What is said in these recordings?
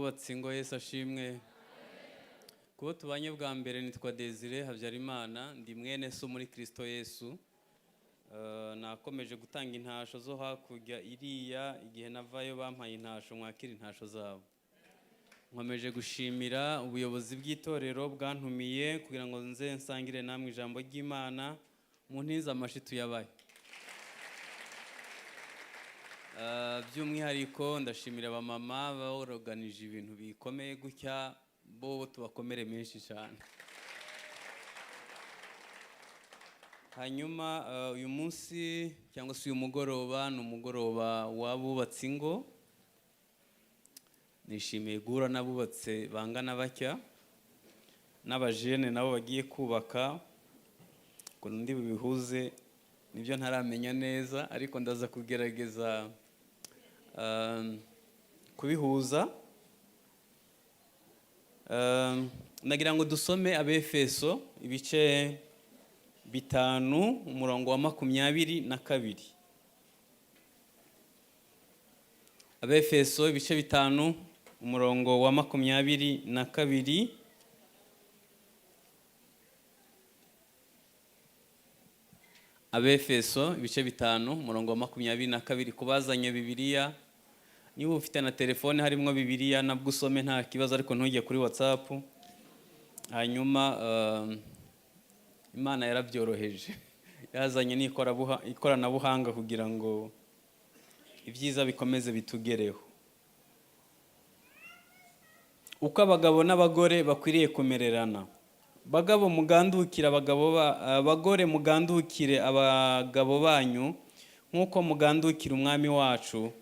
abubatse ingo Yesu ashimwe. Kubo tubanye bwa mbere nitwa Desire Havyarimana, ndi mwene so muri Kristo Yesu. Nakomeje gutanga intasho zo hakurya iriya igihe navayo bampaye intasho mwakira intasho zabo. Nkomeje gushimira ubuyobozi bw'itorero bwantumiye kugira ngo nze nsangire namwe ijambo ry'Imana mu ntiza amashitu yabaye. By'umwihariko ndashimira abamama baorganije ibintu bikomeye gutya, bo tubakomere menshi cyane. Hanyuma uyu munsi cyangwa se uyu mugoroba ni umugoroba w'abubatse ingo. Nishimiye guhura n'abubatse bangana batya n'abajene nabo bagiye kubaka, ngo ndi bihuze nibyo ntaramenya neza, ariko ndaza kugerageza kubihuza. Nagira ngo dusome Abefeso ibice 5 umurongo wa 22. Abefeso ibice 5 umurongo wa 22. Abefeso ibice 5 umurongo wa 22. Kubazanye Bibiliya, niba ufite na telefone harimo Bibiliya nabwo usome nta kibazo, ariko ntujye kuri WhatsApp. Hanyuma Imana yarabyoroheje, yazanye n'ikoranabuhanga kugira ngo ibyiza bikomeze bitugereho. Uko abagabo n'abagore bakwiriye kumererana. Bagabo mugandukire abagore mugandukire abagabo banyu nk'uko mugandukira umwami wacu,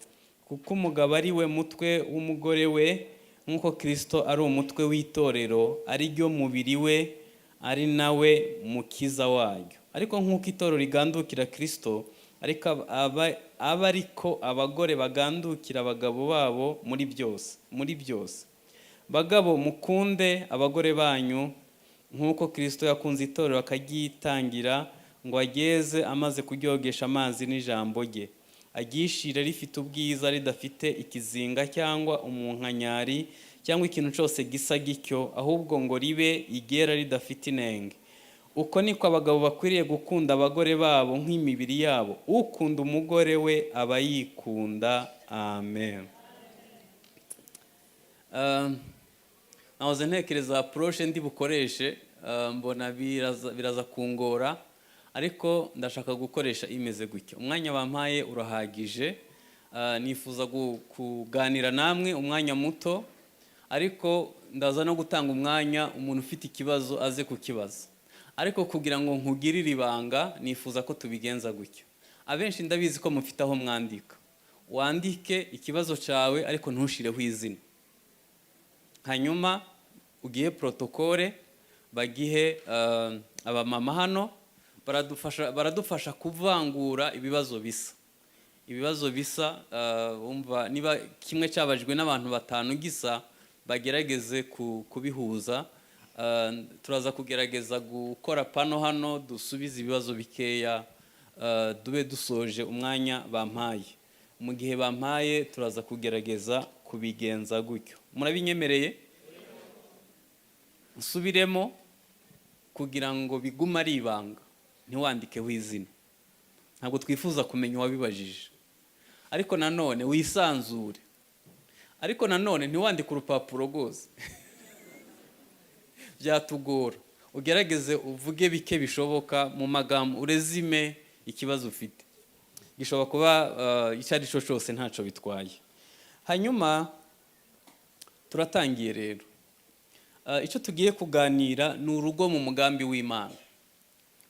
kuko umugabo ari we mutwe w'umugore we, nk'uko Kristo ari umutwe w'itorero, ari ryo mubiri we, ari nawe mukiza waryo. Ariko nk'uko itorero rigandukira Kristo, ariko abagore bagandukira abagabo babo muri byose. Bagabo mukunde abagore banyu nk'uko Kristo yakunze itorero akagyitangira, ngo ageze amaze kuryogesha amazi n'ijambo rye, agishire rifite ubwiza, ridafite ikizinga cyangwa umunkanyari cyangwa ikintu cyose gisa gityo, ahubwo ngo ribe igera ridafite inenge. Uko niko abagabo bakwiriye gukunda abagore babo nk'imibiri yabo. Ukunda umugore we aba yikunda. Amen. Nahoze ntekereza approche ndi bukoreshe, mbona biraza kungora, ariko ndashaka gukoresha imeze gutyo. Umwanya bampaye urahagije. Nifuza kuganira namwe umwanya muto, ariko ndaza no gutanga umwanya umuntu ufite ikibazo aze kukibaza. Ariko kugira ngo nkugirire ibanga, nifuza ko tubigenza gutyo. Abenshi ndabizi ko mufite aho mwandika. Wandike ikibazo cyawe ariko ntushireho izina. Hanyuma ugiye protokole bagihe abamama hano baradufasha kuvangura ibibazo bisa. Umva niba kimwe cyabajwe n'abantu 5 gisa, bagerageze kubihuza. Turaza kugerageza gukora pano hano, dusubize ibibazo bikeya, dube dusoje umwanya bampaye. Mu gihe bampaye turaza kugerageza kubigenza gutyo. Murabinyemereye? Nsubiremo kugira ngo bigume ari ibanga, ntiwandikeho izina. Ntabwo twifuza kumenya uwabibajije. Ariko nanone wisanzure. Ariko nanone ntiwandike urupapuro rwose. Byatugora. Ugerageze uvuge bike bishoboka mu magambo, urezime ikibazo ufite. Gishobora kuba icyari cyo cyose ntaco bitwaye. Hanyuma turatangiye rero. Icyo tugiye kuganira ni urugo mu mugambi w'Imana.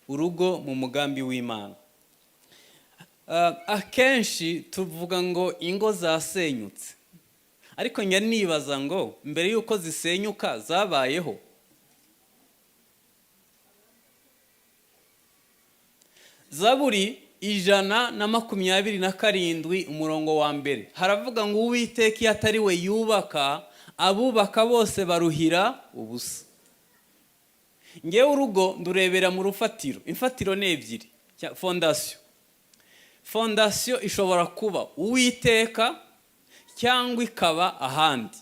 Urugo mu mugambi w'Imana. Akenshi tuvuga ngo ingo zasenyutse. Ariko njya nibaza ngo mbere yuko zisenyuka zabayeho. Zaburi 127 umurongo wa mbere haravuga ngo Uwiteka iyo atari we yubaka, abubaka bose baruhira ubusa. Ngewe urugo ndurebera mu rufatiro. Imfatiro ni ebyiri. Fondation ishobora kuba Uwiteka cyangwa ikaba ahandi.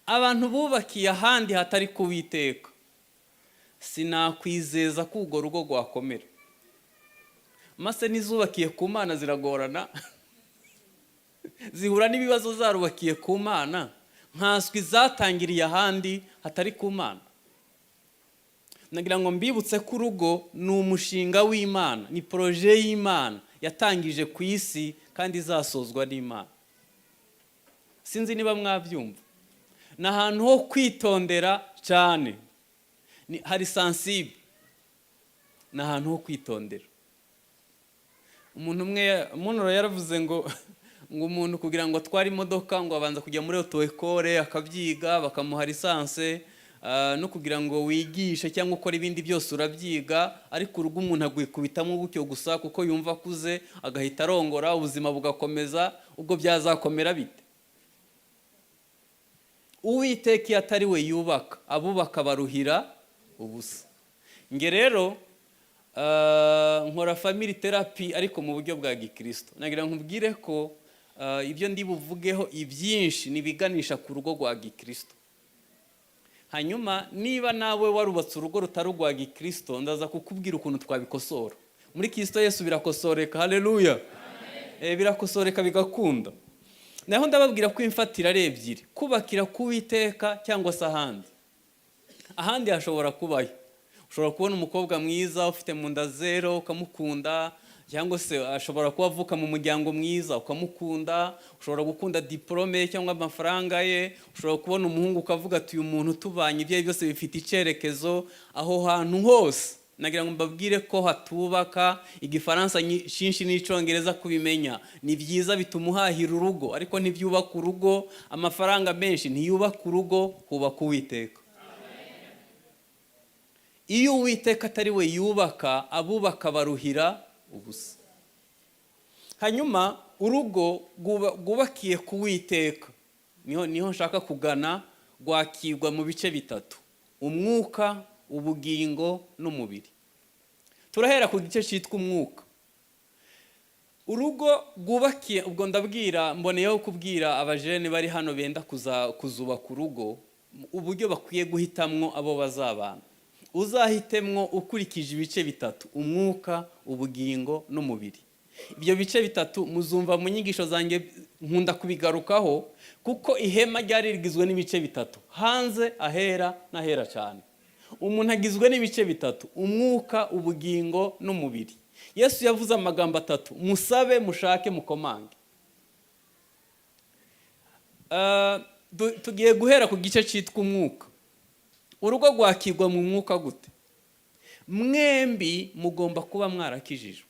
abantu bubakiye ahandi hatari kuwiteka, sinakwizeza ko urwo rugo rwakomera. Mase nizubakiye ku Mana ziragorana zihura n'ibibazo zarubakiye ku Mana, nkaswi zatangiriye ahandi hatari ku Mana. Nagira ngo mbibutse ko urugo ni umushinga w'Imana, ni proje y'Imana yatangije ku isi kandi izasozwa n'Imana. Sinzi niba mwabyumva. Ni ahantu ho kwitondera cyane, hari sensible, ni ahantu ho kwitondera. Umuntu yaravuze ngo umuntu kugira ngo atware imodoka ngo abanza kujya muri auto école akabyiga, bakamuha lisanse, no kugira ngo wigishe cyangwa ukora ibindi byose urabyiga, ariko urugo umuntu agwikubitamo gutyo gusa kuko yumva akuze agahita arongora, ubuzima bugakomeza. Ubwo byazakomera bite? Uwiteka atari we yubaka, abubaka baruhira ubusa. Nge rero nkora family therapy ariko mu buryo bwa gikristo. Nagira nkubwire ko ibyo ndi buvugeho ibyinshi nibiganisha ku rugo rwa gikristo. Hanyuma niba nawe warubatse urugo rutari rwa gikristo, ndaza kukubwira ukuntu twabikosora. Muri Kristo Yesu birakosoreka. Haleluya. Birakosoreka bigakunda. Naho ndababwira ko imfatira ari ebyiri: kubakira kuwiteka cyangwa se ahandi. Ahandi hashobora kubayo, ushobora kubona umukobwa mwiza ufite mu nda zero ukamukunda, cyangwa se ashobora kuba avuka mu muryango mwiza ukamukunda, ushobora gukunda diplome cyangwa amafaranga ye, ushobora kubona umuhungu ukavuga ati uyu muntu tubanye ibye byose bifite icyerekezo. Aho hantu hose nagira ngo mbabwire ko hatubaka. Igifaransa cyinshi n'icyongereza kubimenya ni byiza, bituma uhahira urugo, ariko ntibyubaka urugo. Amafaranga menshi ntiyubaka urugo, hubaka Uwiteka. Iyo Uwiteka atari we yubaka, abubaka baruhira ubusa. Hanyuma urugo rwubakiye ku Uwiteka, niho nshaka kugana, rwakirwa mu bice bitatu: umwuka, ubugingo n'umubiri. Turahera ku gice cyitwa umwuka. Urugo rwubakiye, ubwo mboneyeho kubwira abajene bari hano benda kuzubaka urugo uburyo bakwiye guhitamwo abo bazabana. Uzahitemwo ukurikije ibice bitatu: umwuka, ubugingo n'umubiri. Ibyo bice bitatu muzumva mu nyigisho zanjye, nkunda kubigarukaho kuko ihema ryari rigizwe n'ibice bitatu: hanze, ahera n'ahera cyane. Umuntu agizwe n'ibice bitatu: umwuka, ubugingo n'umubiri. Yesu yavuze amagambo atatu: musabe, mushake, mukomange. Tugiye guhera ku gice cyitwa umwuka. Urugo rwakirwa mu mwuka gute? Mwembi mugomba kuba mwarakijijwe,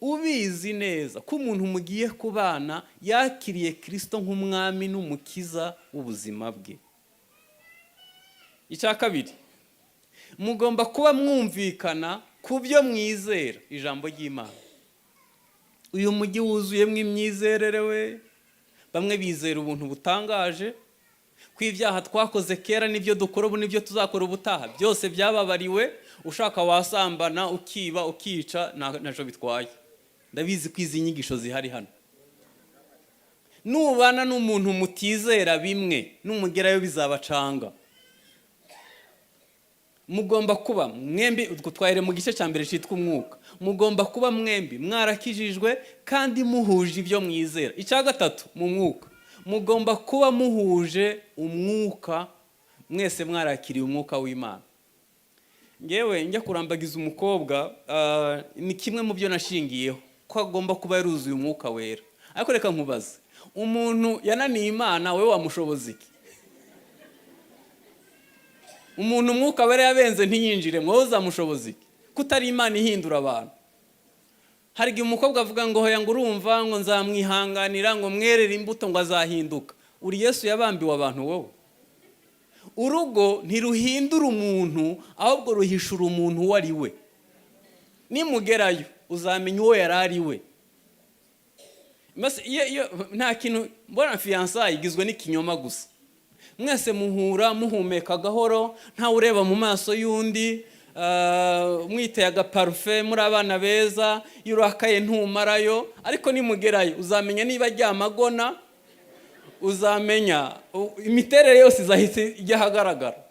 ubizi neza ko umuntu mugiye kubana yakiriye Kristo nk'umwami n'umukiza w'ubuzima bwe. Icya kabiri, mugomba kuba mwumvikana ku byo mwizera ijambo ry'Imana. Uyu mujyi wuzuyemo imyizerere we. Bamwe bizera ubuntu butangaje, ko ibyaha twakoze kera n'ibyo dukora ubu n'ibyo tuzakora ubutaha byose byababariwe. Ushaka wasambana, ukiba, ukica, ntaco bitwaye. Ndabizi ko izi nyigisho zihari hano. Nubana n'umuntu mutizera bimwe, numugerayo bizabacanga. Mugomba kuba mwembi, twahire mu gice cya mbere cyitwa umwuka. Mugomba kuba mwembi mwarakijijwe kandi muhuje ibyo mwizera. Icya gatatu, mu mwuka mugomba kuba muhuje umwuka, mwese mwarakiriye umwuka w'Imana. Ngewe njya kurambagiza umukobwa, ni kimwe mu byo nashingiyeho, ko agomba kuba yaruzuye umwuka wera. Ariko reka nkubaze, umuntu yananiye Imana, we wamushoboza iki? Umuntu umwuka wera yabenze ntiyinjire, mwowe uzamushoboza iki? Kutari Imana ihindura abantu. Hari igihe umukobwa avuga ngo hoya ngo urumva ngo nzamwihanganira ngo mwerere imbuto ngo azahinduka. Uri Yesu yabambiwe abantu wowe. Urugo ntiruhindura umuntu, ahubwo ruhishura umuntu uwo ari we. Nimugerayo uzamenya uwo yari ari we. Nta kintu, mbona fiançailles igizwe n'ikinyoma gusa. Mwese muhura muhumeka gahoro, nta ureba mu maso y'undi, mwiteye agaparufe, muri abana beza, yurakaye ntumarayo. Ariko nimugerayo uzamenya niba ajya amagona, uzamenya imiterere yose izahise ijya ahagaragara.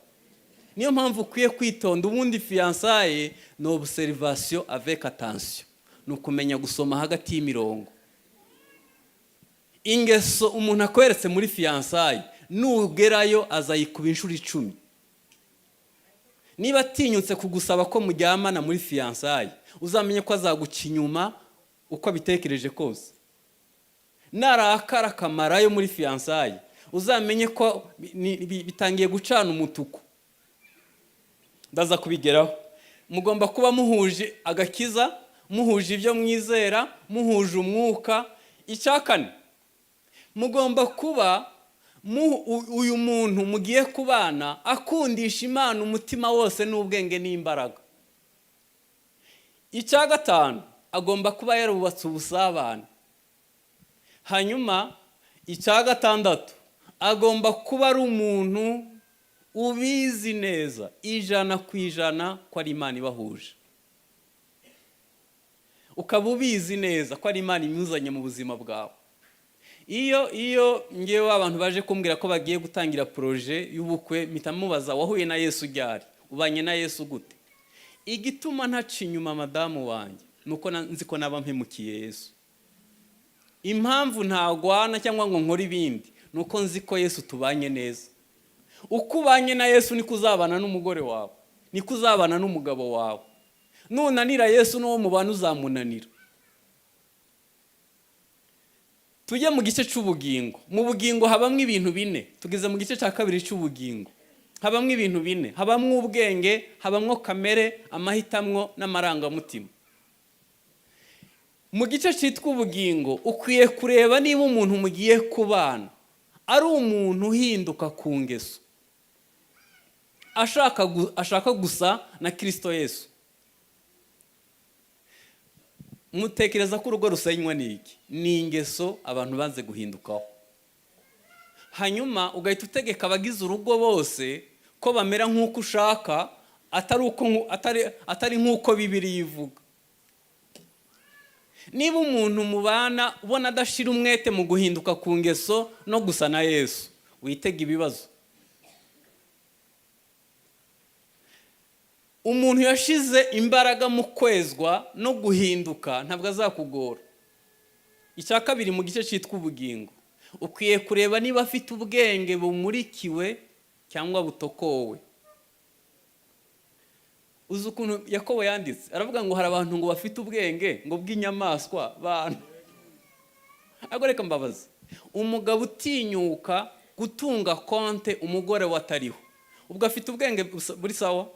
Niyo mpamvu ukwiye kwitonda. Ubundi fiançailles ni observation avec attention, ni ukumenya gusoma hagati y'imirongo. Ingeso umuntu akweretse muri fiançailles nugerayo azayikuba inshuro 10. Niba atinyutse kugusaba ko mujyamana muri fiançailles, uzamenye ko azaguca inyuma uko abitekereje kose. Narakara kamarayo muri fiançailles, uzamenye ko bitangiye gucana umutuku. Ndaza kubigeraho. Mugomba kuba muhuje agakiza, muhuje ibyo mwizera, muhuje umwuka. Icyakane, mugomba kuba uyu muntu mugiye kubana akundisha Imana umutima wose n'ubwenge n'imbaraga. Icyagatanu, agomba kuba yarubatse ubusabane. Hanyuma icyagatandatu, agomba kuba ari umuntu ubizi neza 100% ko ari Imana ibahuje. Ukaba ubizi neza ko ari Imana imuzanye mu buzima bwawe. Iyo ngewe abantu baje kumbwira ko bagiye gutangira projet y'ubukwe, mpita mubaza wahuye na Yesu ryari, ubanye na Yesu gute? Igituma ntaca inyuma madamu wanjye nuko nzi ko naba mpemukiye Yesu. Impamvu ntagwana cyangwa ngo nkore ibindi nuko nzi ko Yesu tubanye neza. Uko ubanye na Yesu niko uzabana n'umugore wawe, niko uzabana n'umugabo wawe. Nunanira Yesu n'uwo mubana uzamunanira. Tujye mu gice cy'ubugingo. Mu bugingo habamwe ibintu 4. Tugeze mu gice cya 2 cy'ubugingo. Habamwe ibintu 4. Habamwe ubwenge, habamwe kamere, amahitamwo n'amarangamutima. Mu gice cyitwa ubugingo ukwiye kureba niba umuntu mugiye kubana ari umuntu uhinduka ku ngeso, ashaka gusa na Kristo Yesu. Mutekereza ko urugo rusenywa n'iki? Ni ingeso abantu banze guhindukaho. Hanyuma ugahita utegeka abagize urugo bose ko bamera nk'uko ushaka, atari nk'uko Bibiliya ivuga. Niba umuntu mubana ubona adashira umwete mu guhinduka ku ngeso no gusa na Yesu, witega ibibazo. Umuntu yashize imbaraga mu kwezwa no guhinduka ntabwo azakugora. Icya kabiri, mu gice cyitwa ubugingo ukwiye kureba niba afite ubwenge bumurikiwe cyangwa butokowe. Uzi ukuntu Yakobo yanditse, aravuga ngo hari abantu ngo bafite ubwenge ngo bw'inyamaswa bantu. Agoreka mbabaza, umugabo utinyuka gutunga konte umugore watariho, ubwo afite ubwenge buri sawa?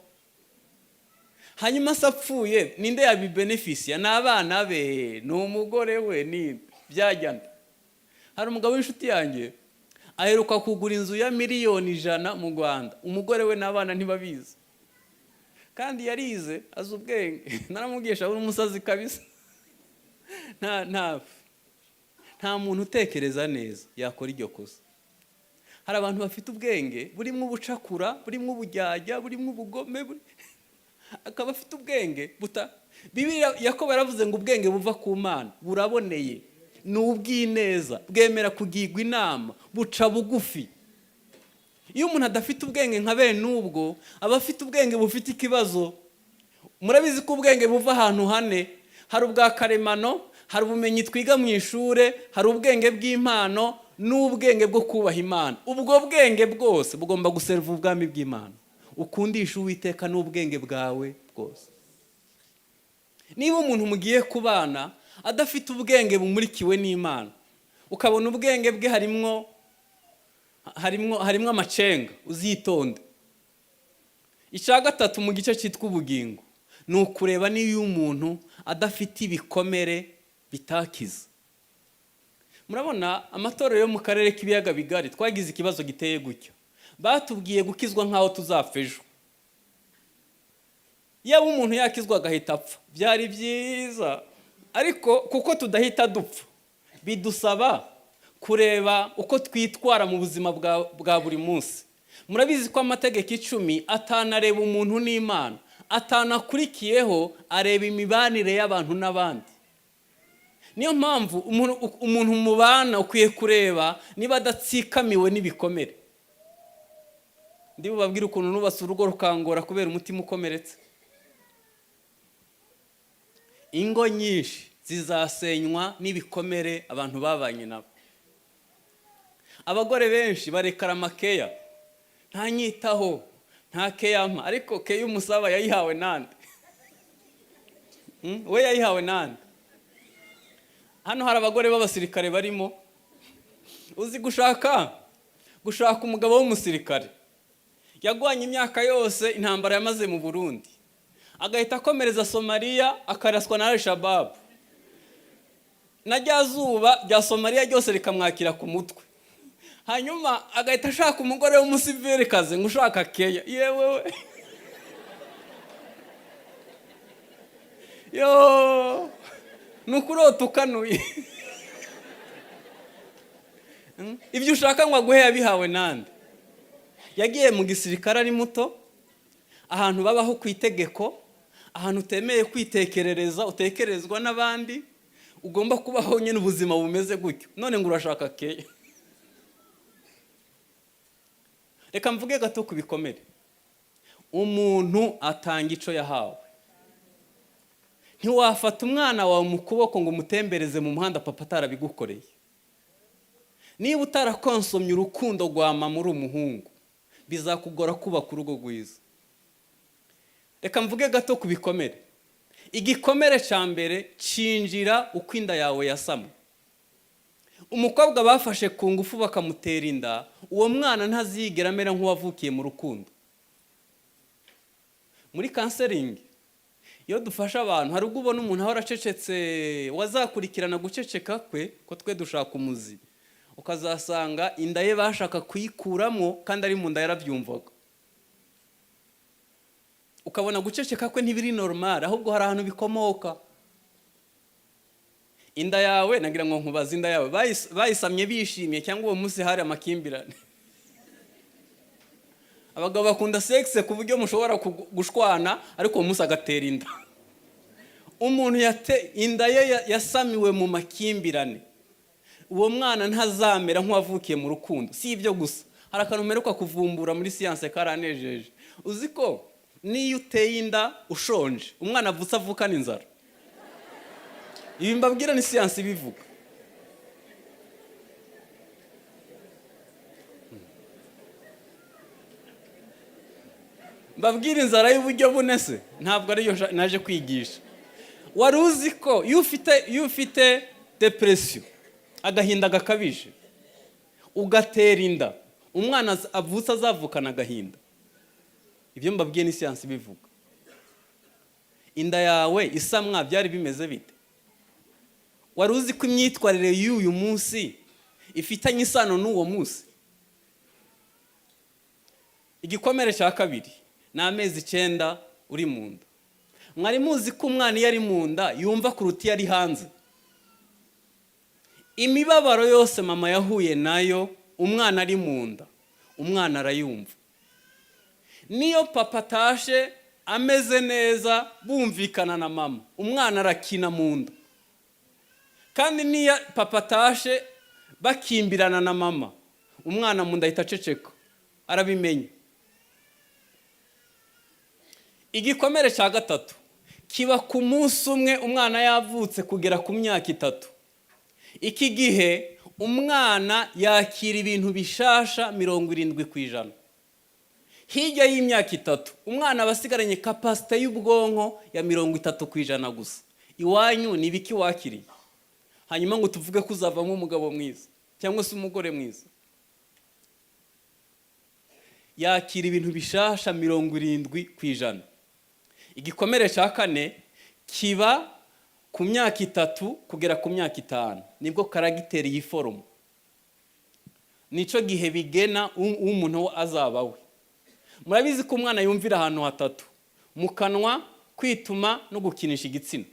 Hanyuma sapfuye ninde yabibeneficia? N'abana be, n'umugore we, ni byajyana. Hari umugabo w'inshuti yanjye aheruka kugura inzu ya miliyoni 100 mu Rwanda, umugore we n'abana ntibabizi. Kandi yarize azi ubwenge. Naramubwisha uri umusazi kabisa. Nta muntu utekereza neza yakora iryo kosa. Hari abantu bafite ubwenge burimo ubucakura, burimo ubujyajya, burimo ubugome, akaba afite ubwenge buta. Bibiliya Yakobo yaravuze ngo ubwenge buva ku Mana buraboneye, n'ubwineza, bwemera kugirwa inama, buca bugufi. Iyo umuntu adafite ubwenge nka bene ubwo, aba afite ubwenge bufite ikibazo. Murabizi ko ubwenge buva ahantu 4. Hari ubwa karemano, hari ubumenyi twiga mu ishure, hari ubwenge bw'impano n'ubwenge bwo kubaha Imana. Ubwo bwenge bwose bugomba guserva ubwami bw'Imana. Ukundisha Uwiteka n'ubwenge bwawe bwose. Niba umuntu mugiye kubana adafite ubwenge bumurikiwe n'Imana, ukabona ubwenge bwe harimo amacenga, uzitonde. Icya gatatu, mu gice cyitwa ubugingo ni ukureba niba umuntu adafite ibikomere bitakiza. Murabona amatorero yo mu karere k'ibiyaga bigari twagize ikibazo giteye gutyo. Batubwiye gukizwa nkaho tuzapfa ejo. Yaba umuntu yakizwa agahita apfa byari byiza, ariko kuko tudahita dupfa bidusaba kureba uko twitwara mu buzima bwa buri munsi. Murabizi ko amategeko 10 atanareba umuntu n'Imana, atanakurikiyeho areba imibanire y'abantu n'abandi. niyo mpamvu umuntu mubana ukwiye kureba niba adatsikamiwe n'ibikomere. Ndi bubabwire ukuntu nubatse urugo rukangora kubera umutima ukomeretse. Ingo nyinshi zizasenywa n'ibikomere abantu babanye nabo. Abagore benshi barekara amakeya, nta nyitaho, nta keyama, ariko keya umusaba yayihawe nande? We yayihawe nande? Hano hari abagore b'abasirikare barimo, uzi gushaka umugabo w'umusirikare yagwanye imyaka yose intambara yamaze mu Burundi, agahita akomereza Somalia akaraswa na Al-Shabaab, na rya zuba rya Somalia ryose rikamwakira ku mutwe, hanyuma agahita ashaka umugore w'umusivili kaze ngo ushaka keya. Yewe yo nukurota ukanuye. Ibyo ushaka ngo aguhe yabihawe nande? Yagiye mu gisirikare ari muto, ahantu babaho ku itegeko, ahantu utemeye kwitekerereza, utekerezwa n'abandi, ugomba kubaho nyine ubuzima bumeze gutyo, none ngo urashaka keya. Reka mvuge gato ku bikomere. Umuntu atanga ico yahawe. Ntiwafata umwana wawe mu kuboko ngo umutembereze mu muhanda papa atarabigukoreye. Niba utarakonsomye urukundo rwa mama uri umuhungu, bizakugora kubaka urugo rwiza. Reka mvuge gato ku bikomere. Igikomere cya mbere cinjira uko inda yawe yasamwe. Umukobwa bafashe ku ngufu bakamutera inda, uwo mwana ntazigera amera nk'uwavukiye mu rukundo. Muri counseling iyo dufasha abantu, hari ubwo ubona umuntu ahora acecetse, wazakurikirana guceceka kwe ko twe dushaka umuzi, ukazasanga inda ye bashaka kuyikuramo kandi ari mu nda yarabyumvaga. Ukabona guceceka kwe ntibiri normal, ahubwo hari ahantu bikomoka. Inda yawe, nagira ngo nkubaza, inda yawe bayisamye bishimye cyangwa uwo munsi hari amakimbirane? Abagabo bakunda sex ku buryo mushobora gushwana ariko uwo munsi agatera inda. Umuntu inda ye yasamiwe mu makimbirane, uwo mwana ntazamera nk'uwavukiye mu rukundo. Si ibyo gusa, hari akantu mperuka kuvumbura muri siyanse karanejeje. Uzi ko niyo uteye inda ushonje, umwana avutse avukana inzara. Ibi mbabwira ni siyanse ibivuga. Mbabwira inzara y'uburyo bunese, ntabwo ariyo naje kwigisha. Wari uzi ko iyo ufite depression, agahinda gakabije, ugatera inda, umwana avutse azavukana agahinda. Ibyo mbabwiye ni siyanse ibivuga. Inda yawe isamwa byari bimeze bite? Wari uzi ko imyitwarire y'uyu munsi ifitanye isano n'uwo munsi? Igikomere cya kabiri ni amezi 9 uri mu nda. Mwari muzi ko umwana iyo ari mu nda yumva kuruta iyo ari hanze? Imibabaro yose mama yahuye nayo umwana ari mu nda, umwana arayumva. Niyo papa atashe ameze neza bumvikana na mama, umwana arakina mu nda. Kandi niyo papa atashe bakimbirana na mama, umwana mu nda ahita aceceka, arabimenya. Igikomere cya gatatu kiba ku munsi umwe umwana yavutse kugera ku myaka 3. Iki gihe umwana yakira ibintu bishasha 70%. Hirya y'imyaka 3 umwana abasigaranye capacity y'ubwonko ya 30% gusa. Iwanyu ni biki wakiriye? Hanyuma ngo tuvuge ko uzavamo umugabo mwiza cyangwa se umugore mwiza. Yakira ibintu bishasha 70%. Igikomere cya 4 kiba ku myaka 3 kugera ku myaka 5. Nibwo karagiteri y'iforomo. Nico gihe bigena umuntu azabawe. Murabizi ko umwana yumvira ahantu 3: mu kanwa, kwituma no gukinisha igitsina.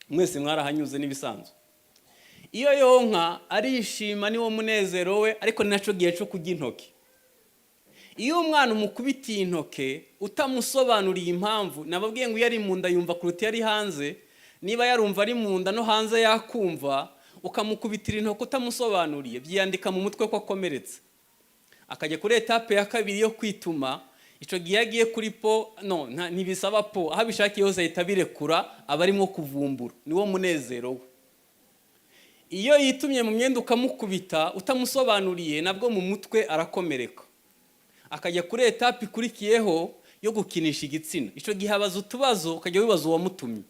Mwese mwarahanyuze n'ibisanzwe. Iyo yonka arishima niwo munezero we, ariko ni naco gihe cyo kujya intoki. Iyo umwana umukubitiye intoke utamusobanuriye impamvu, nababwiye ngo yari mu nda yumva kuruta yari hanze, niba yarumva ari mu nda no hanze yakumva, ukamukubitira intoki utamusobanuriye, byiyandika mu mutwe ko akomeretse. Akajya kuri etape ya kabiri yo kwituma, icyo gihe yagiye kuri po, ntibisaba po, aho abishakiye hose ahita abirekura, aba arimo kuvumbura, niwo munezero we. Iyo yitumye mu myenda ukamukubita utamusobanuriye, nabwo mu mutwe arakomereka. Akajya kuri etape ikurikiyeho yo gukinisha igitsina, icyo gihe abaza utubazo, ukajya wibaza uwamutumye.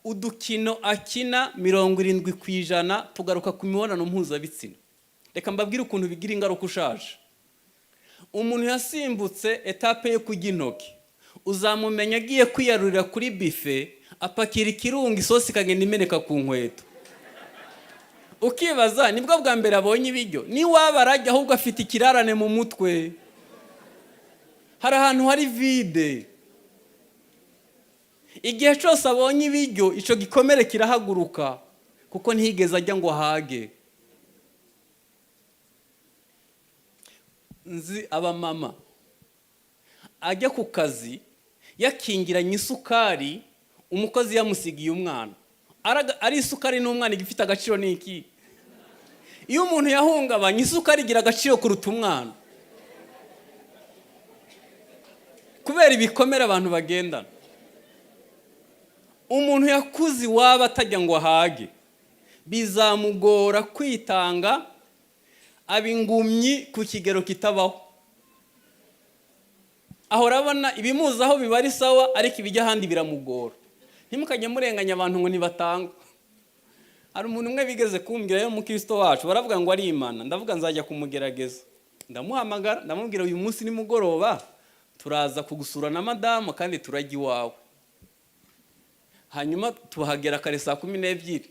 Udukino akina 70% tugaruka ku mibonano mpuzabitsina. Reka mbabwire ukuntu bigira ingaruka ushaje. Umuntu yasimbutse etape yo kujya intoki, uzamumenya agiye kwiyarurira kuri bife, apakira ikirunga, isosi ikagenda imeneka ku nkweto. Ukibaza nibwo bwa mbere abonye ibiryo, ni waba arajya ahubwo afite ikirarane mu mutwe. Hari ahantu hari vide. Igihe cyose abonye ibiryo, icyo gikomere kirahaguruka, kuko ntihigeze ajya ngo ahage. Nzi abamama ajya ku kazi yakingiranye isukari, umukozi yamusigiye umwana. Ari isukari n'umwana igifite agaciro n'iki? Iyo umuntu yahungabanye, isukari igira agaciro kuruta umwana, kubera ibikomere abantu bagendana. Umuntu yakuze waba atajya ngo ahage, bizamugora kwitanga, abingumyi ku kigero kitabaho. Aho urabona ibimuzaho biba ari sawa, ariko ibijya ahandi biramugora. Ntimukajye murenganya abantu ngo nibatanga. Hari umuntu umwe bigeze kumbwira yo mukristo wacu, baravuga ngo ari Imana. Ndavuga nzajya kumugerageza, ndamuhamagara, ndamubwira uyu munsi nimugoroba turaza kugusura na madamu kandi turajya iwawe. Hanyuma tuhagera kare 12:00,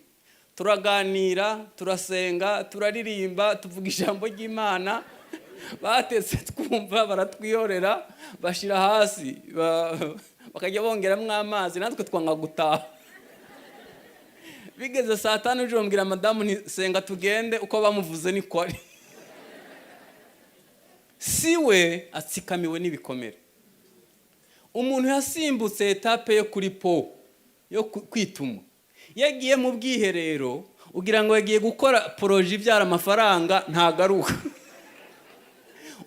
turaganira, turasenga, turaririmba, tuvuga ijambo ry'Imana. Batetse twumva, baratwiyorera, bashira hasi, bakajya bongeramo amazi, natwe twanga gutaha. Bigeze 5:00 ujye mbwira madamu nti senga tugende, uko bamuvuze niko ari. Siwe atsikamiwe n'ibikomere. Umuntu yasimbutse etape yo kuri po yo kwituma, yagiye mu bwiherero, ugira ngo yagiye gukora proje ibyara amafaranga, ntagaruka.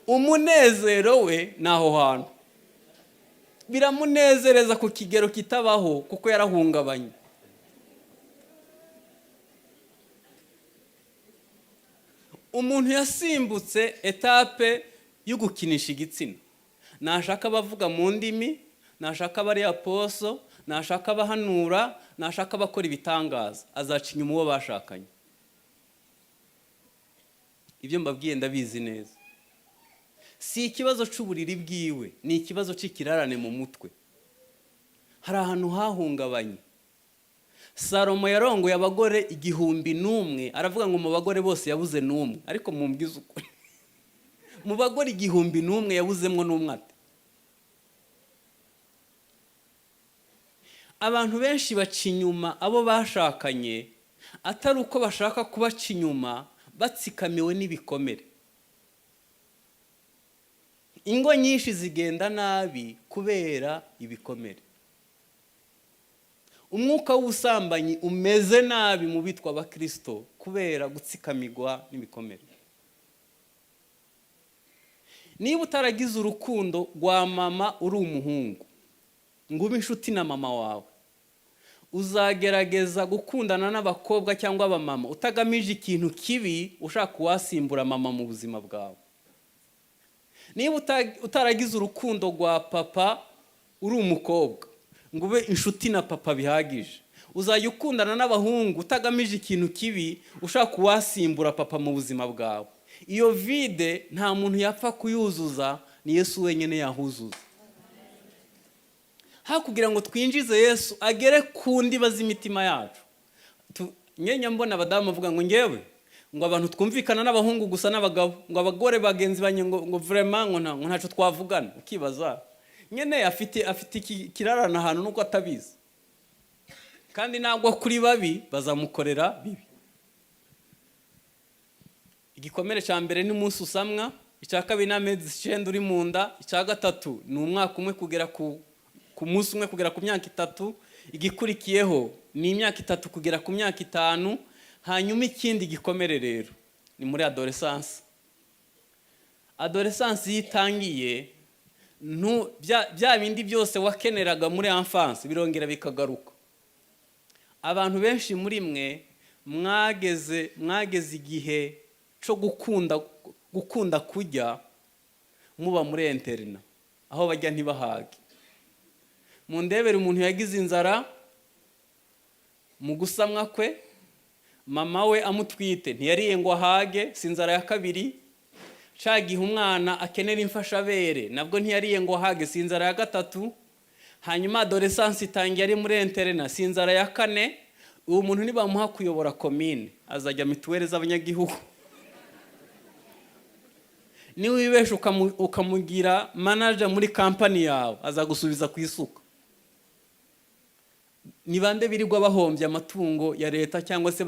Umunezero we naho hantu, biramunezereza ku kigero kitabaho, kuko yarahungabanye. Umuntu yasimbutse etape yo gukinisha igitsina, nashaka abavuga mu ndimi, nashaka abari aposo, nashaka abahanura, nashaka abakora ibitangaza, azaca inyuma uwo bashakanye. Ibyo mbabwiye ndabizi neza. Si ikibazo cy'uburiri bwiwe, ni ikibazo cy'ikirarane mu mutwe. Hari ahantu hahungabanye. Salomo yarongoye abagore 1,000, aravuga ngo mu bagore bose yabuze n'umwe, ariko mumbwiza ukuri, mu bagore 1,000 yabuzemwo n'umwe ate? Abantu benshi baca inyuma abo bashakanye, atari uko bashaka kubaca inyuma, batsikamiwe n'ibikomere. Ingo nyinshi zigenda nabi kubera ibikomere. Umwuka w'ubusambanyi umeze nabi mu bitwa abakristo kubera gutsikamirwa n'ibikomere. Niba utaragize urukundo rwa mama uri umuhungu, ngo ube inshuti na mama wawe, uzagerageza gukundana n'abakobwa cyangwa abamama utagamije ikintu kibi, ushaka kuwasimbura mama mu buzima bwawe. Niba utaragize urukundo rwa papa uri umukobwa, ngo ube inshuti na papa bihagije, uzajya ukundana n'abahungu utagamije ikintu kibi, ushaka kuwasimbura papa mu buzima bwawe. Iyo vide nta muntu yapfa kuyuzuza, ni Yesu wenyine yahuzuza. Hakugira ngo twinjize Yesu agere ku ndiba z'imitima yacu. Nyenya mbona abadamu bavuga ngo ngewe, ngo abantu twumvikana n'abahungu gusa n'abagabo, ngo abagore bagenzi banye ngo vraiment ngo ntaco twavugana. Ukibaza nyene afite kirarana ahantu nuko atabizi, kandi nagwa kuri babi bazamukorera bibi. Igikomere cya mbere ni umunsi usamwa, icya kabiri n'amezi 9 uri mu nda, icya gatatu ni umwaka umwe kugera ku munsi umwe kugera ku myaka 3, igikurikiyeho ni imyaka 3 kugera ku myaka 5, hanyuma ikindi gikomere rero ni muri adolescence. Adolescence yitangiye bya bindi byose wakeneraga muri enfance birongera bikagaruka. Abantu benshi muri mwe mwageze igihe cyo gukunda kujya muba muri interna aho bajya ntibahage. Mu ndebere umuntu yagize inzara mu gusamwa kwe, mama we amutwite ntiyariye ngo ahage, sinzara ya kabiri. Cagihe umwana akenera imfashabere nabwo ntiyariye ngo ahage, sinzara ya gatatu. Hanyuma adolescence itangiye ari muri interna, sinzara ya 4. Uwo muntu nibamuha kuyobora commune azajya mituwele z'abanyagihugu. Ni wibesha ukamugira manager muri company yawe azagusubiza ku isuka. Ni bande birirwa bahombye amatungo ya leta cyangwa se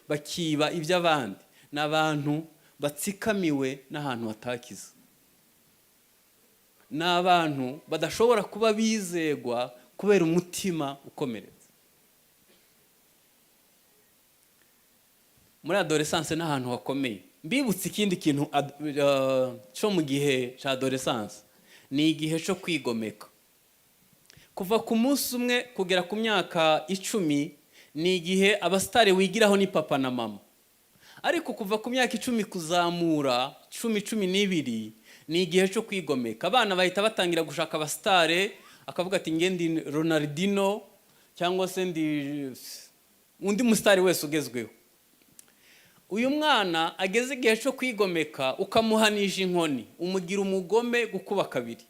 bakiba iby'abandi? N'abantu batsikamiwe n'ahantu hatakiza. N'abantu badashobora kuba bizegwa kubera umutima ukomeretse. Muri adolescence n'ahantu hakomeye. Mbibutse ikindi kintu cyo mu gihe cya adolescence ni igihe cyo kwigomeka. Kuva ku munsi umwe kugera ku myaka 10 ni igihe abastare wigiraho ni papa na mama. Ariko kuva ku myaka 10 kuzamura 10-12 ni igihe cyo kwigomeka. Abana bahita batangira gushaka abastare, akavuga ati ngendi Ronaldinho cyangwa se ndi undi mustare wese ugezweho. Uyu mwana ageze igihe cyo kwigomeka ukamuhanisha inkoni, umugira umugome gukuba kabiri.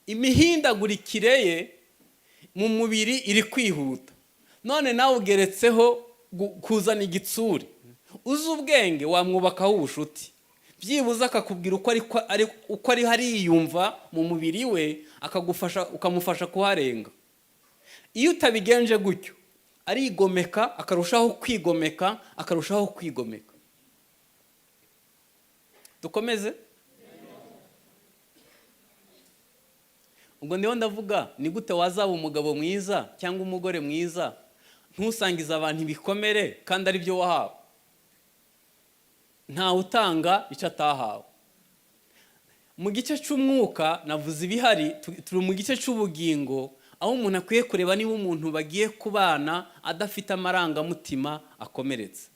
Imihindagurikire ye mu mubiri iri kwihuta. None nawe ugeretseho kuzana igitsuri. Uzi ubwenge wamwubakaho ubushuti. Byibuza akakubwira uko ari hariyumva mu mubiri we, akagufasha ukamufasha kuharenga. Iyo utabigenje gutyo arigomeka, akarushaho kwigomeka, akarushaho kwigomeka. Dukomeze. Ubwo ndiho ndavuga ni gute wazaba umugabo mwiza cyangwa umugore mwiza ntusangiza abantu ibikomere kandi ari byo wahawe. Nta utanga icyo atahawe. Mu gice cy'umwuka navuze ibihari, turi mu gice cy'ubugingo aho umuntu akwiye kureba niba umuntu bagiye kubana adafite amarangamutima akomeretse.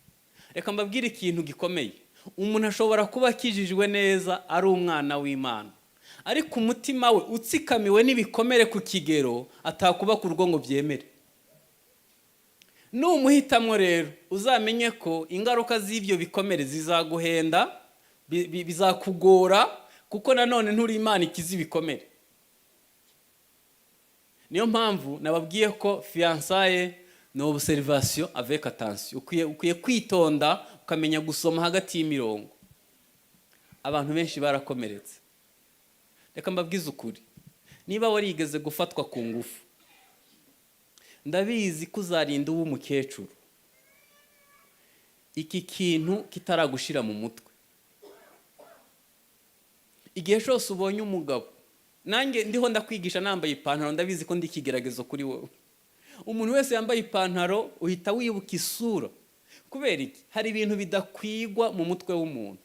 Reka mbabwire ikintu gikomeye. Umuntu ashobora kuba akijijwe neza ari umwana w'Imana, ariko umutima we utsikamiwe n'ibikomere ku kigero atakuba ku rugo ngo byemere. Numuhitamwo rero uzamenye ko ingaruka z'ibyo bikomere zizaguhenda, bizakugora, kuko nanone nturi Imana ikiza ibikomere. Niyo mpamvu nababwiye ko fiançailles no observation avec attention. Ukwiye kwitonda ukamenya gusoma hagati y'imirongo. Abantu benshi barakomeretse. Reka mbabwize ukuri. Niba warigeze gufatwa ku ngufu, ndabizi kuzarinda uw'umukecuru. Iki kintu kitaragushira mu mutwe. Igihe cyose ubonye umugabo, nanjye ndiho ndakwigisha nambaye ipantaro, ndabizi ko ndikigeragezo kuri wowe. Umuntu wese yambaye ipantaro uhita wibuka isura. Kubera iki? Hari ibintu bidakwigwa mu mutwe w'umuntu.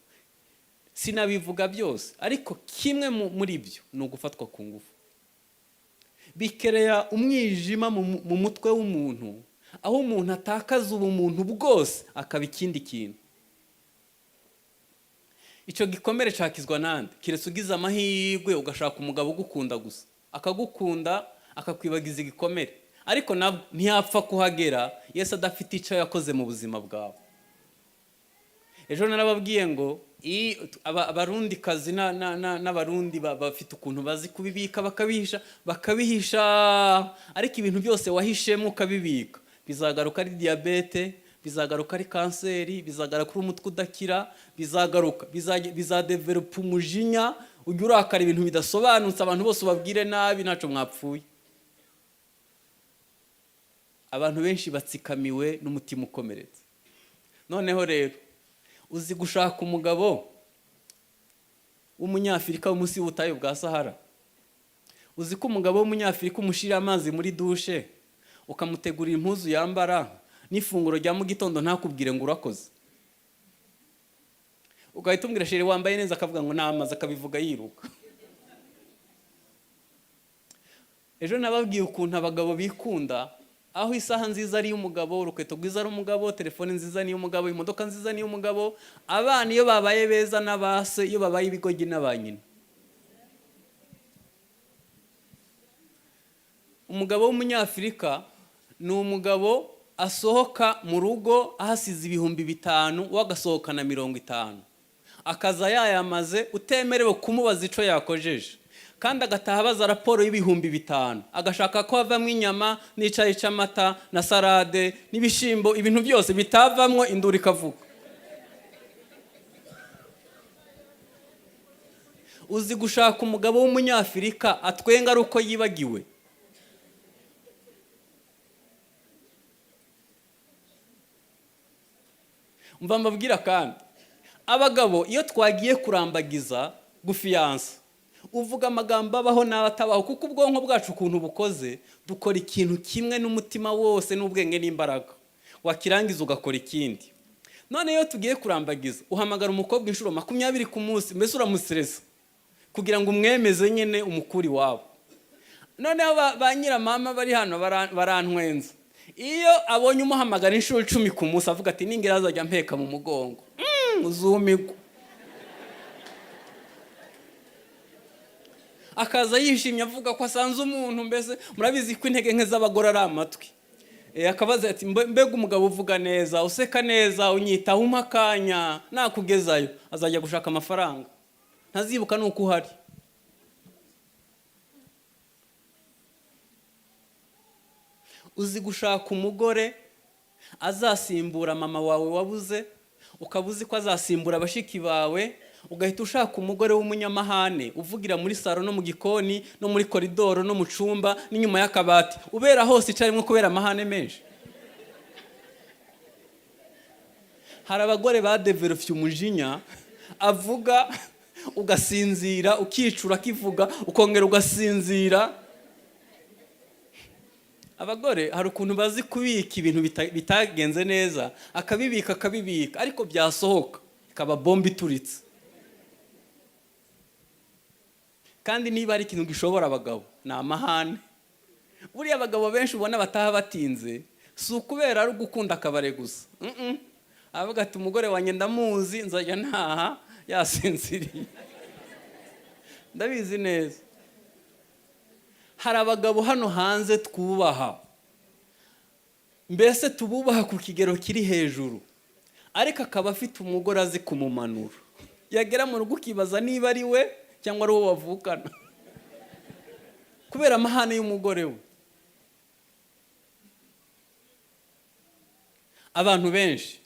Sinabivuga byose, ariko kimwe muri byo ni ugufatwa ku ngufu. Bikereya umwijima mu mutwe w'umuntu, aho umuntu atakaza ubumuntu bwose akaba ikindi kintu. Icyo gikomere cyakizwa nande? Kiretse ugize amahirwe ugashaka umugabo ugukunda gusa, akagukunda akakwibagiza igikomere, ariko ntiyapfa kuhagera Yesu adafite icyo yakoze mu buzima bwawe. Ejo narababwiye ngo abarundi kazi n'abarundi bafite ukuntu bazi kubibika bakabihisha, ariko ibintu byose wahishemo ukabibika bizagaruka ari diabete, bizagaruka ari kanseri, bizagaruka ari umutwe udakira, bizadevelopa umujinya, ujya urakara ibintu bidasobanutse, abantu bose ubabwire nabi, ntacyo mwapfuye. Abantu benshi batsikamiwe n'umutima ukomeretse. Noneho rero uzi gushaka umugabo w'umunyafrika wo munsi y'ubutayu bwa Sahara, uzi ko umugabo w'umunyafurika umushira amazi muri dushe ukamutegurira impuzu yambara n'ifunguro rya mu gitondo ntakubwire ngo urakoze, ugahita umbwira shere wambaye neza akavuga ngo namaze, akabivuga yiruka. Ejo nababwiye ukuntu abagabo bikunda, aho isaha nziza ari y'umugabo, urukweto rwiza ari umugabo, telefone nziza ni y'umugabo, imodoka nziza ni y'umugabo, abana iyo babaye beza n'abase, iyo babaye ibigogi n'abanyina. Umugabo w'umunyafurika ni umugabo asohoka mu rugo ahasize 5,000 wagasohokana 50, akaza yayamaze utemerewe kumubaza ico yakojeje, kandi agataha baza raporo y'5,000, agashaka ko havamwe inyama n'icayi c'amata na salade n'ibishimbo, ibintu byose bitavamwe induru ikavuga. Uzi gushaka umugabo w'umunyafurika atwenga ari uko yibagiwe. Umva mbabwira kandi, abagabo iyo twagiye kurambagiza gufiyansa, uvuga amagambo abaho n'abatabaho, kuko ubwonko bwacu ukuntu bukoze, dukora ikintu kimwe n'umutima wose n'ubwenge n'imbaraga, wakirangiza ugakora ikindi. None iyo tugiye kurambagiza, uhamagara umukobwa inshuro 20 ku munsi, mbese uramusereza kugira ngo umwemeze nyene umukuri wabo. None ba nyiramama bari hano barantwenza, iyo abonye umuhamagara inshuro 10 ku munsi avuga ati ningira azajya mpeka mu mugongo, uzumirwa. Akaza yishimye avuga ko asanze umuntu, mbese murabizi ko intege nke z'abagore ari amatwi. Akabaza ati mbega umugabo uvuga neza, useka neza, unyitaho umakanya, nakugezayo azajya gushaka amafaranga, ntazibuka nuko uhari. Uzi gushaka umugore azasimbura mama wawe wabuze, ukabuzi ko azasimbura abashiki bawe, ugahita ushaka umugore w'umunyamahane uvugira muri saro no mu gikoni no muri koridoro no mu cumba n'inyuma y'akabati, ubera hose icarimwe kubera amahane menshi. Hari abagore badevelopye umujinya, avuga ugasinzira, ukicura kivuga, ukongera ugasinzira. Abagore hari ukuntu bazi kubika ibintu bitagenze neza, akabibika ariko byasohoka ikaba bombe ituritse. Kandi niba ari ikintu gishobora abagabo ni amahane. Buriya abagabo benshi ubona bataha batinze, si ukubera ari ugukunda akabare gusa. Avuga ati umugore wanjye ndamuzi, nzajya ntaha yasinziriye. Ndabizi neza. Hari abagabo hano hanze twubaha, mbese tububaha ku kigero kiri hejuru, ariko akaba afite umugore azi kumumanura. Yagera mu rugo ukibaza niba ari we cyangwa ari uwo bavukana, kubera amahane y'umugore we. Abantu benshi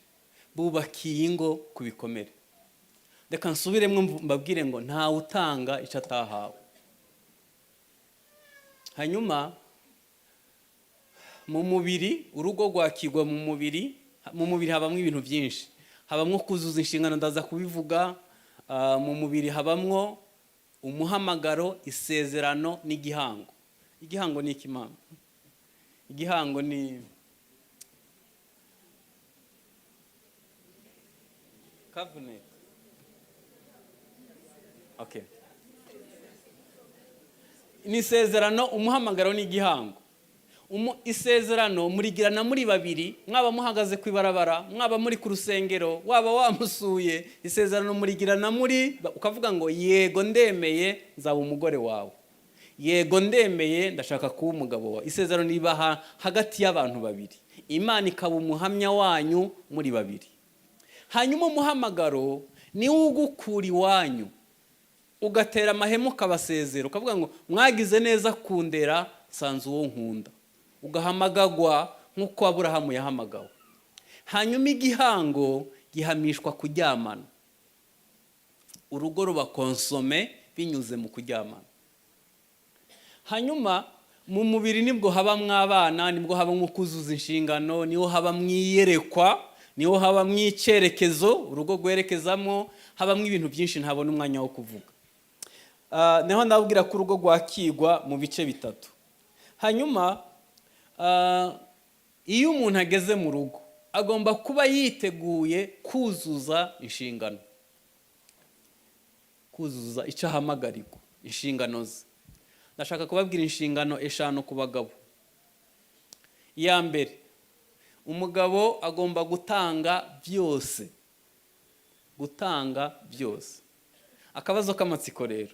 bubakiye ingo ku bikomere. Reka nsubiremo mbabwire ngo ntawe utanga icyo atahawe. Hanyuma mu mubiri, urugo rwakigwa mu mubiri habamwe ibintu byinshi. Habamwe kuzuza inshingano, ndaza kubivuga. Mu mubiri habamwe umuhamagaro, isezerano n'igihango. Igihango ni ikimana? Igihango ni covenant. Okay. Ni isezerano, umuhamagaro n'igihango. Isezerano murigirana muri babiri, mwaba muhagaze ku ibarabara, mwaba muri ku rusengero, waba wamusuye, isezerano murigirana muri, ukavuga ngo yego ndemeye nzaba umugore wawe, yego ndemeye ndashaka kuba umugabo wawe. Isezerano ribaha hagati y'abantu babiri, Imana ikaba umuhamya wanyu muri babiri. Hanyuma umuhamagaro ni ugukura iwanyu ugatera amahema ukabasezera, ukavuga ngo mwagize neza kundera, sanze uwo nkunda, ugahamagagwa nk'uko Aburahamu yahamagawe. Hanyuma igihango gihamishwa kuryamana, urugo ruba konsome binyuze mu kuryamana. Hanyuma mu mubiri nibwo haba mwabana, nibwo haba kuzuza inshingano, niho haba mwiyerekwa, niho haba mwicerekezo urugo gwerekezamo, haba ibintu byinshi ntabona umwanya wo kuvuga. niho ndabwira ko urugo rwakigwa mu bice bitatu. Hanyuma iyo umuntu ageze mu rugo agomba kuba yiteguye kuzuza inshingano, kuzuza icyo ahamagarirwa, inshingano ze. Ndashaka kubabwira inshingano 5 ku bagabo. Iya mbere, umugabo agomba gutanga byose, gutanga byose. Akabazo k'amatsiko rero,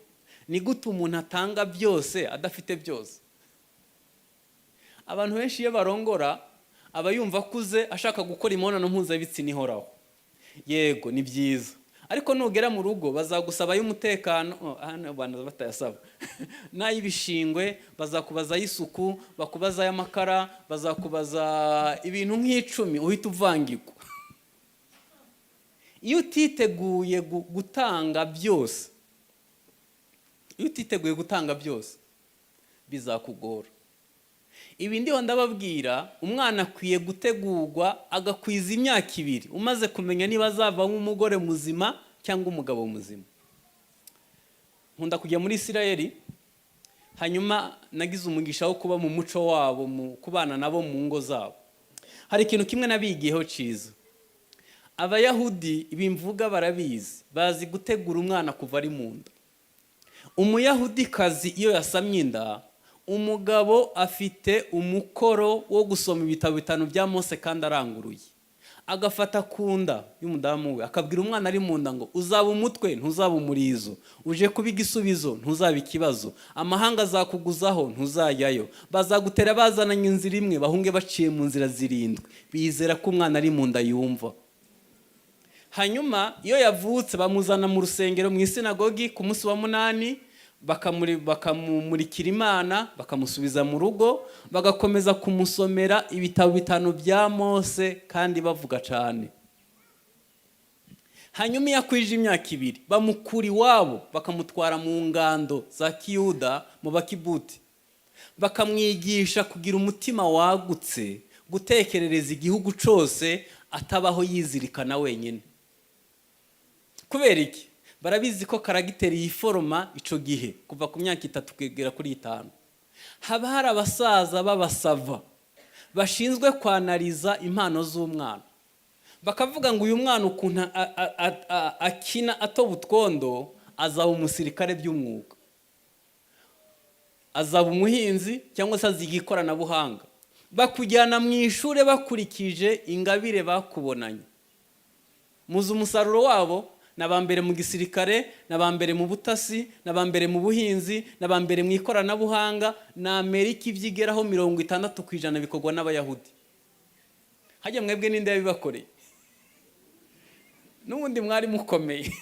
ni gute umuntu atanga byose adafite byose? Abantu benshi iyo barongora aba yumva akuze ashaka gukora imibonano mpuzabitsina ihoraho. Yego ni byiza, ariko nugera mu rugo bazagusaba y'umutekano, hano abantu batayasaba n'ay'ibishingwe, bazakubaza y'isuku, bakubaza y'amakara, bazakubaza ibintu nk'icumi uhita uvangirwa. Iyo utiteguye gutanga byose, iyo utiteguye gutanga byose bizakugora. Ibi ndiho ndababwira, umwana akwiye gutegurwa agakwiza imyaka 2 umaze kumenya niba azavamo umugore muzima cyangwa umugabo muzima. Nkunda kujya muri Isirayeli, hanyuma nagize umugisha wo kuba mu muco wabo, mu kubana nabo mu ngo zabo. Hari ikintu kimwe nabigiyeho cyiza. Abayahudi ibimvuga barabizi, bazi gutegura umwana kuva ari mu nda. Umuyahudikazi iyo yasamye inda, umugabo afite umukoro wo gusoma ibitabo 5 bya Mose kandi aranguruye. Agafata kunda y'umudamu we akabwira umwana ari mu nda ngo uzaba umutwe ntuzaba umurizo, uje kuba igisubizo ntuzaba ikibazo, amahanga azakuguzaho ntuzajyayo, bazagutera bazananye inzira imwe bahunge baciye mu nzira 7. Bizera ko umwana ari mu nda yumva. Hanyuma iyo yavutse bamuzana mu rusengero mu isinagogi ku munsi wa 8, bakamumurikira Imana, bakamusubiza mu rugo, bagakomeza kumusomera ibitabo 5 bya Mose kandi bavuga cyane. Hanyuma yakwije imyaka 2 bamukura iwabo bakamutwara mu ngando za Kiyuda mu bakibuti, bakamwigisha kugira umutima wagutse, gutekerereza igihugu cyose, atabaho yizirikana wenyine. Kubera iki? Barabizi ko karagiteri yiforoma ico gihe kuva ku myaka 3 kugera kuri 5. Haba hari abasaza b'abasava bashinzwe kwanariza impano z'umwana, bakavuga ngo uyu mwana ukuntu akina atobutwondo azaba umusirikare by'umwuga, azaba umuhinzi cyangwa se azigikoranabuhanga. Bakujyana mu ishure bakurikije ingabire bakubonanye. Muzi umusaruro wabo, nabambere mu gisirikare, nabambere mu butasi, nabambere mu buhinzi, nabambere mu ikoranabuhanga. Na Amerika ivyigeraho 60% bikorwa n'Abayahudi. Hajya mwebwe ninde yabibakoreye? N'ubundi mwari mukomeye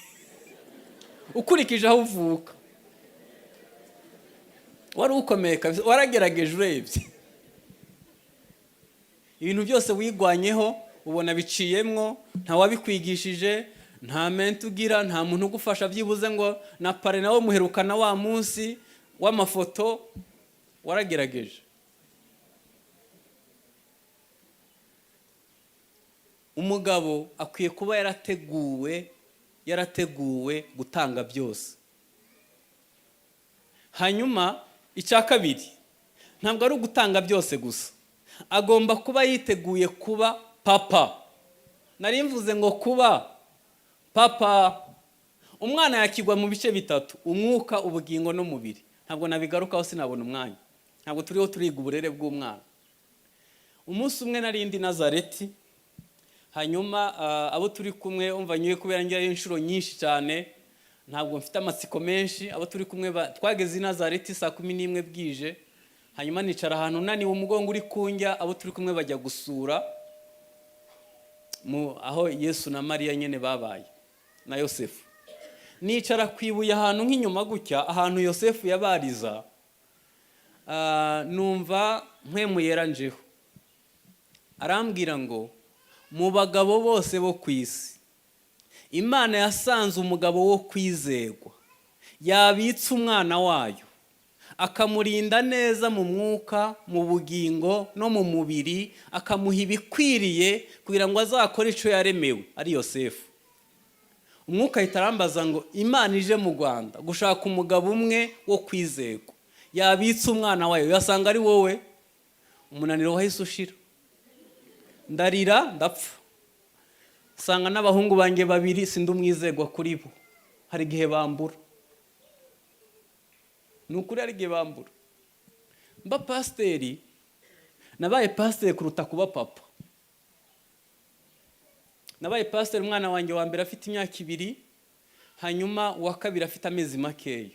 ukurikije aho uvuka, wari ukomeye kabisa, waragerageje urebye ibintu byose wigwanyeho, ubona biciyemwo, nta wabikwigishije, nta mente ugira, nta muntu ugufasha byibuze ngo na pare nawe muherukana wa munsi w'amafoto, waragerageje. Umugabo akwiye kuba yarateguwe gutanga byose. Hanyuma icya kabiri, ntabwo ari ugutanga byose gusa, agomba kuba yiteguye kuba papa. Nari mvuze ngo kuba papa. Umwana yakigwa mu bice 3, umwuka, ubugingo n'umubiri. Ntabwo nabigarukaho, sinabona umwanya, ntabwo turiho turiga uburere bw'umwana. Umunsi umwe narindi Nazareti, hanyuma abo turi kumwe umva nyuye kubera ngiye inshuro nyinshi cyane, ntabwo mfite amatsiko menshi. Abo turi kumwe twageze Nazareti saa 11 bwije, hanyuma nicara ahantu nani umugongo uri kunjya. Abo turi kumwe bajya gusura aho Yesu na Mariya nyene babaye na Yosefu. Nicara kwibuye ahantu nk'inyuma gutya, ahantu Yosefu yabariza, numva mpwemuyera njeho arambwira ngo mu bagabo bose bo kwisi Imana yasanze umugabo wo kwizegwa, yabitse umwana wayo, akamurinda neza mu mwuka, mu bugingo no mu mubiri, akamuha ibikwiriye kugira ngo azakore ico yaremewe, ari Yosefu. umwuka ahita arambaza ngo Imana ije mu Rwanda gushaka umugabo umwe wo kwizerwa yabitse umwana wayo yasanga ari wowe. Umunaniro wahise ushira, ndarira ndapfa. Sanga n'abahungu banjye babiri sindi umwizerwa kuri bo, hari igihe bambura. Nukuri hari igihe bambura. Mba pasiteri, nabaye pasiteri kuruta kuba papa. Nabaye pasiteri umwana wanjye wa mbere afite imyaka 2, hanyuma uwa kabiri afite amezi makeya.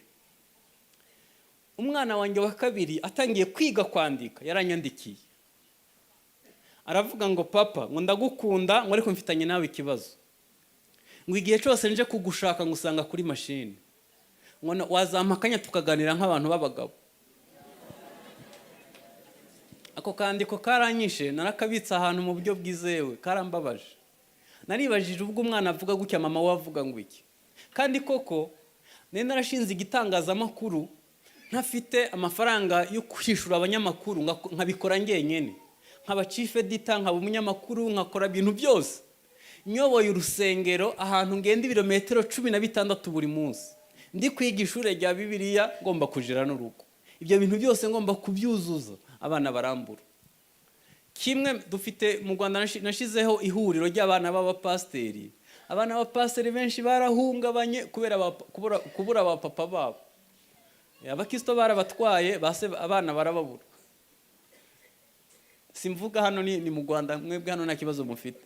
Umwana wanjye wa kabiri atangiye kwiga kwandika yaranyandikiye. Aravuga ngo papa, ngo ndagukunda, ngo ariko mfitanye nawe ikibazo. Ngo igihe cyose nje kugushaka ngusanga kuri machine. Ngo wazampakanya tukaganira nk'abantu b'abagabo. Ako kandiko karanyishe, narakabitsa ahantu mu buryo bwizewe, karambabaje. Naribajije ubwo umwana avuga gutya mama we avuga ngo iki. Kandi koko nari narashinze igitangazamakuru ntafite amafaranga yo kwishura abanyamakuru, nkabikora ngenyene. Nkaba chief editor, nkaba umunyamakuru, nkakora ibintu byose. Nyoboye urusengero ahantu ngenda ibirometero 16 buri munsi. Ndi kwiga ishure rya Bibiliya, ngomba kujira n'urugo. Ibyo bintu byose ngomba kubyuzuza, abana barambura. Kimwe dufite mu Rwanda nashizeho ihuriro ry'abana b'abapasteri. Abana b'abapasteri benshi barahungabanye kubera kubura aba papa babo. Abakristo barabatwaye, base abana barababura. Simvuga hano ni mu Rwanda, mwebwe hano nta kibazo mufite.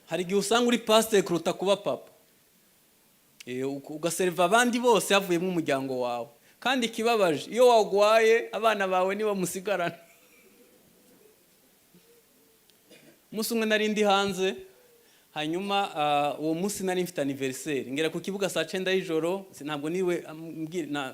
Hari igihe usanga uri pasiteri kuruta kuba papa. Ugaserva abandi bose havuyemo umuryango wawe. Kandi kibabaje, iyo wagwaye abana bawe niba musigarana. Umunsi umwe nari ndi hanze, hanyuma uwo munsi nari mfite anniversaire. Ngera ku kibuga saa 9 y'ijoro, ntabwo niwe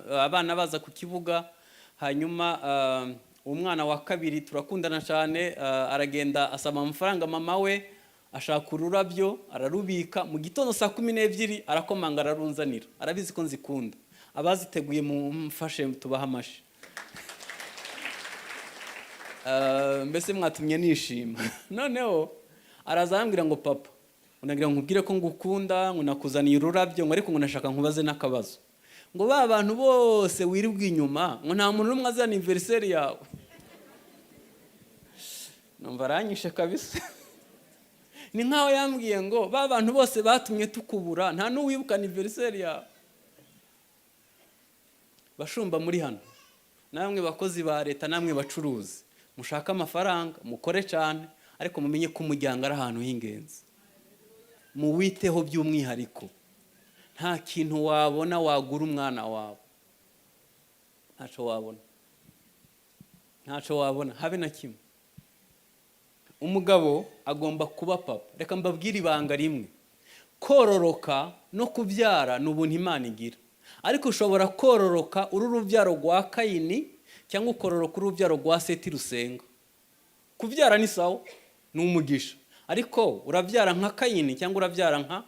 abana baza ku kibuga. Hanyuma umwana wa kabiri turakundana cyane, aragenda asaba amafaranga mama we, ashaka ururabyo, ararubika. Mu gitondo saa 12 arakomanga ararunzanira. Arabizi ko nzikunda. Abaziteguye mumfashe tubaha amashi. Mbese mwatumye nishima. Noneho arazambwira ngo papa, unagira nkubwire ko ngukunda, ngo nakuzaniye ururabyo, ngo ariko ngo nashaka nkubaze n'akabazo. Ngo ba bantu bose wirirwa inyuma, ngo nta muntu n'umwe azana anniversaire yawe. Numva aranyishe kabisa. Ni nkaho yambwiye ngo ba bantu bose batumye tukubura, nta n'uwibuka anniversaire yawe. Bashumba muri hano, namwe bakozi ba leta, namwe bacuruzi, mushaka amafaranga, mukore cyane, ariko mumenye ko umuryango ari ahantu h'ingenzi. Muwiteho by'umwihariko. Nta kintu wabona wagura umwana wawe. Ntacyo wabona, habe na kimwe. Umugabo agomba kuba papa. Reka mbabwire ibanga rimwe. Kororoka no kubyara ni ubuntu Imana igira. Ariko ushobora kororoka uri urubyaro rwa Kayini cyangwa ukororoka urubyaro rwa Seti rusenga. Kubyara ni sawa, ni umugisha. Ariko urabyara nka Kayini cyangwa urabyara nka